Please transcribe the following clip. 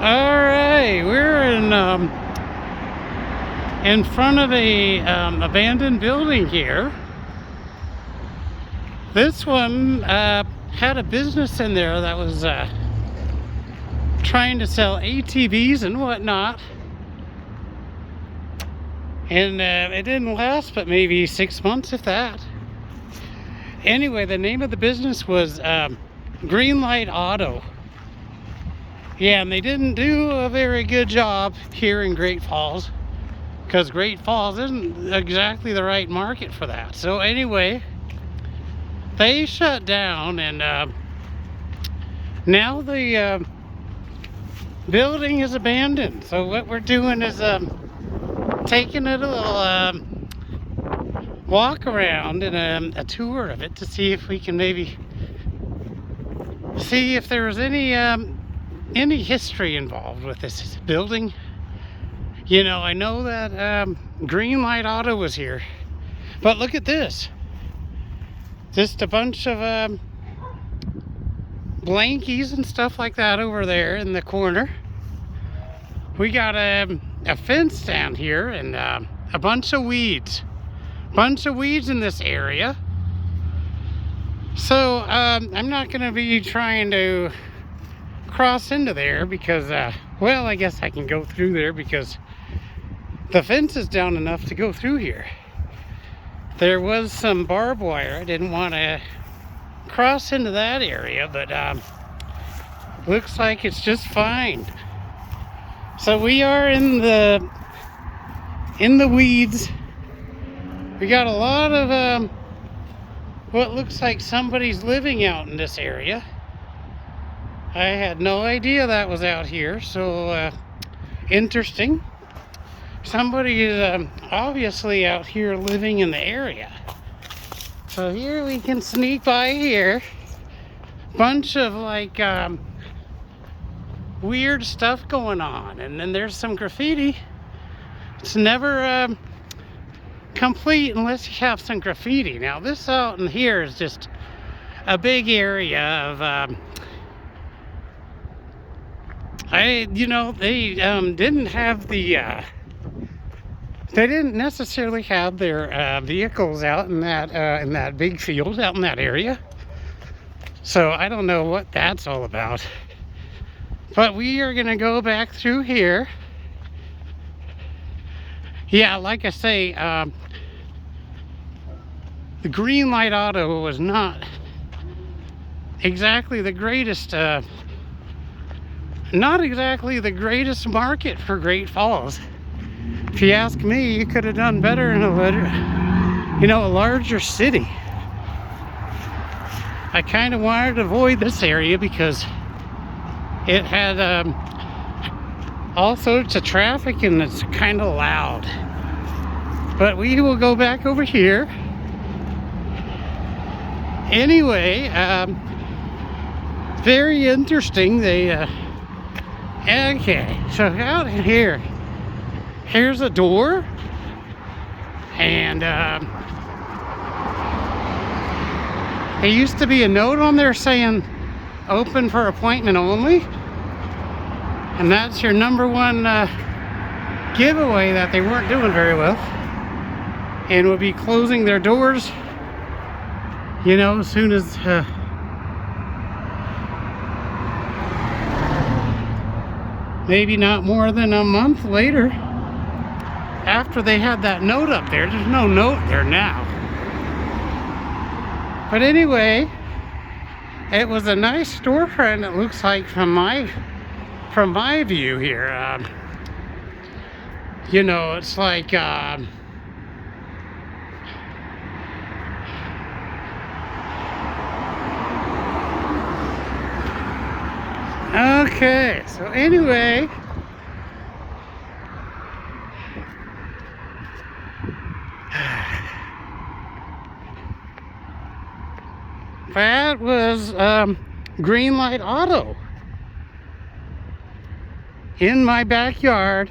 All right, we're in front of a abandoned building here. This one had a business in there that was trying to sell ATVs and whatnot, and it didn't last but maybe 6 months, if that. Anyway, the name of the business was Greenlight Auto. Yeah, and they didn't do a very good job here in Great Falls, because Great Falls isn't exactly the right market for that. So anyway, they shut down, and now the building is abandoned. So what we're doing is taking a little walk around and a tour of it to see if we can maybe see if there was any history involved with this building. You know, I know that Greenlight Auto was here, but look at this. Just a bunch of blankies and stuff like that over there in the corner. We got a fence down here and a bunch of weeds. Bunch of weeds in this area. So I'm not going to be trying to cross into there because, well, I guess I can go through there because the fence is down enough to go through here. There was some barbed wire. I didn't want to cross into that area, but looks like it's just fine. So we are in the weeds. We got a lot of what looks like somebody's living out in this area. I had no idea that was out here, so interesting. Somebody is obviously out here living in the area. So here we can sneak by here. Bunch of like weird stuff going on, and then there's some graffiti. It's never complete unless you have some graffiti. Now this out in here is just a big area of they didn't have the they didn't necessarily have their vehicles out in that big field out in that area. So I don't know what that's all about. But we are gonna go back through here. Yeah, like I say, the Greenlight Auto was not exactly the greatest market for Great Falls. If you ask me, you could have done better in a larger city. I kind of wanted to avoid this area because it had all sorts of traffic and it's kind of loud. But we will go back over here. Anyway, very interesting. Okay, so out in here, here's a door, and there used to be a note on there saying open for appointment only, and that's your number one giveaway that they weren't doing very well and will be closing their doors, you know, as soon as maybe not more than a month later after they had that note up there. There's no note there now. But anyway, it was a nice storefront, it looks like, from my view here. You know, it's like okay, so anyway, that was Greenlight Auto in my backyard